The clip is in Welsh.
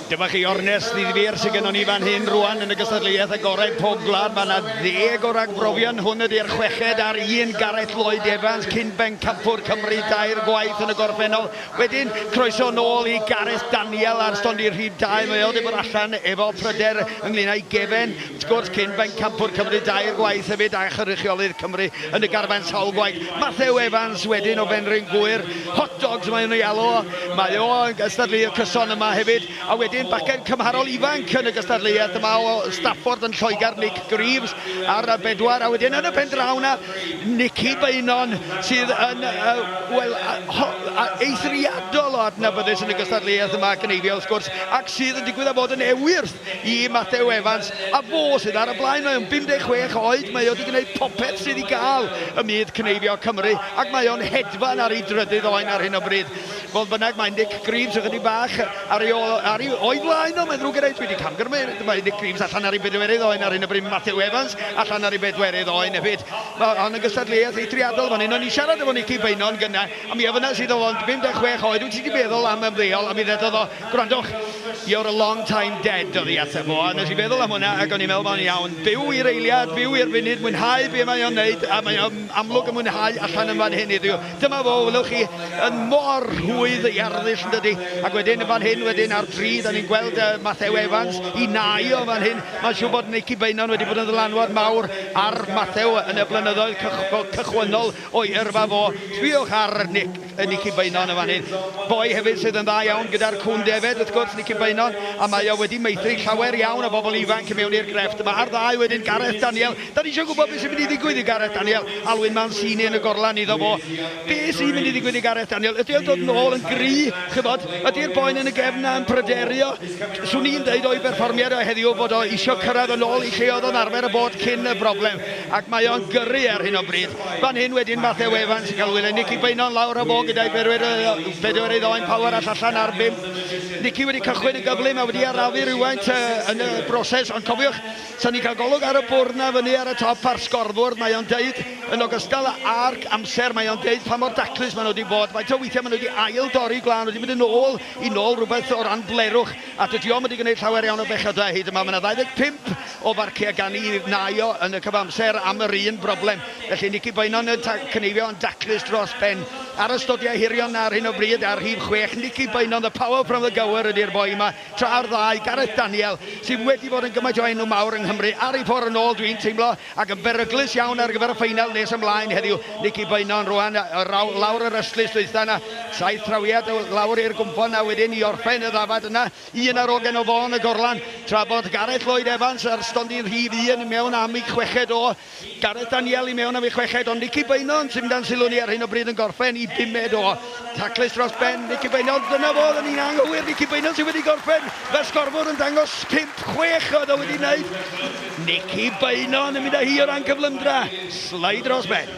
Dyma chi ornes ddifyr sydd gennym ni fan hyn rwan yn y gystadleuaeth agored pob gwlad. Mae yna 10 o ragbrofion. Hwn ydy'r chweched ar un Gareth Lloyd Evans cyn bencampwr Cymru 2 gwaith yn y gorffennol. Wedyn croeso nôl i Gareth Daniel ar stondio'r rhif 2. Mae o wedi bod allan efo pryder ynglyn â'i gefen. Wrth gwrs cyn bencampwr Cymru 2 gwaith hefyd a chynrychiolydd Cymru yn y garfan sawl gwaith. Matthew Evans wedyn o Fenryn Gwyr. Hot dogs mae'n ei alw. Mae o yn gystadleuaeth cyson yma hefyd. A wedyn bachgen cymharol ifanc yn y gystadleuaeth yma o Stafford yn Lloegr, Nick Greaves ar y 4. A wedyn yn y pen draw na Nicky Beynon sydd yn eithriadol o adnabyddus yn y gystadleuaeth yma Cynheifio wrth gwrs, ac sydd yn digwydd â bod yn ewyrth i Matthew Evans, a fo sydd ar y blaen. Mae o'n 56 oed, mae o wedi gwneud popeth sydd i gael y myd Cynheifio Cymru, ac mae o'n hedfan ar ei drydydd oen ar hyn o bryd. Fodd bynnag mae Nick Greaves ychydig bach ar ei oed blaen o, mae'n ddrwg yn dweud wedi camgyrmu. Mae Nick Greaves allan ar ei 4edd oen ar hyn o bryd, Matthew Evans allan ar ei 4edd oen hefyd. Ond y gystadleuaeth eithriadol fan hyn, o'n i siarad efo Nicky Beynon gyna, a mi efo sydd o 56 oed, wyt ti wedi meddwl am ymddeol, a mi ddedodd o, gwrandwch, you're a long time dead, oedd i ateb o, a nes i feddwl am hwnna, ac o'n i'n meddwl mae'n iawn, byw i'r eiliad, byw i'r funud, mwynhau be mae o'n neud, a mae o'n amlwg yn mwynhau allan yn fan hyn iddiw. Dyma fo, welwch chi, yn mor hwydd i arddull yn dydi, ac wedyn yn fan hyn, wedyn ar 3, da ni'n gweld Matthew Evans i nai o fan hyn. Mae'n siŵr bod Nicky Beynon wedi bod yn ddylanwad mawr ar Matthew yn y blynyddoedd cychwynnol o'i yrfa fo. Sbiwch ar Nicky Beynon yn fan hyn. Boi hefyd sydd yn dda iawn gyda'r cwn defed, wrth gwrs, Nicky Beynon, a mae o wedi meithri llawer iawn o bobl ifanc mewn i'r grefft yma. Ar ddau wedyn Gareth Daniel. Da ni eisiau gwybod beth sy'n mynd i ddigwydd i Gareth Daniel. Alwyn Mancini yn y gorlan iddo fo. Beth sy'n mynd i ddigwydd i Gareth Daniel? Ydy o'n dod nôl yn gry, chybod? Ydy'r boen yn y gefna yn pryderio? Swn i'n deud o'i berfformiad o heddiw bod o isio cyrraedd yn ôl i lle oedd o'n arfer y bod cyn y broblem. Ac mae o'n gyrru ar hyn o bryd. Fan hyn wedyn Matthew Evans yn cael wylau. Nicky Beynon lawr o bo gyda'i 4edd oen, power allan ar 5. Nicky wedi cychwyn y gyflym a wedi arafu rhywfaint yn y broses, ond cofiwch, sa'n ni cael golwg ar y bwrna fyny ar y top ar sgorfwrdd. Mae o'n deud yn ogystal â'r amser, mae o'n deud pa mor daclus maen nhw wedi bod. Faint o weithiau maen nhw wedi ail dorri glân, wedi mynd yn ôl i nôl rhywbeth o ran blerwch, a dydy o'm wedi gwneud llawer iawn o bechod hyd yma. Mae yna 25 o farciau gan i naio yn y cyfamser am yr un broblem. Felly Nicky Beynon yn Cynheifio yn daclus dros ben. Ar ystodiau hirion ar hyn o bryd ar rhif 6, Nicky Beynon, the power from the gower ydy'r boi yma. Tra ar ddau, Gareth Daniel, sydd wedi bod yn gymaint o enw mawr yng Nghymru. Ar ei ffordd yn ôl, dwi'n teimlo, ac yn beryglus iawn ar gyfer y ffeinal nes ymlaen heddiw. Nicky Beynon rwan, lawr yr ystlys dwytha yna. 7 trawiad lawr i'r gwmpon a wedyn i orffen y ddafad yna. Un ar ogen o fo yn y gorlan. Tra bod Gareth Lloyd Evans ar stondio'r rhif 1 mewn am ei 6ed o. Gareth Daniel i mewn am ei 6ed o. Nicky Beynon sy'n mynd â'n sylw ni ar hyn o bryd yn gorffen i 5ed o. Taclus dros ben, Nicky Beynon, dyna fo, yn un anghywir. Nicky Beynon sydd wedi gorffen. Fe sgorfwr yn dangos 5-6 oedd o wedi wneud. Nicky Beynon yn mynd â hi o ran cyflymdra. Slide dros ben.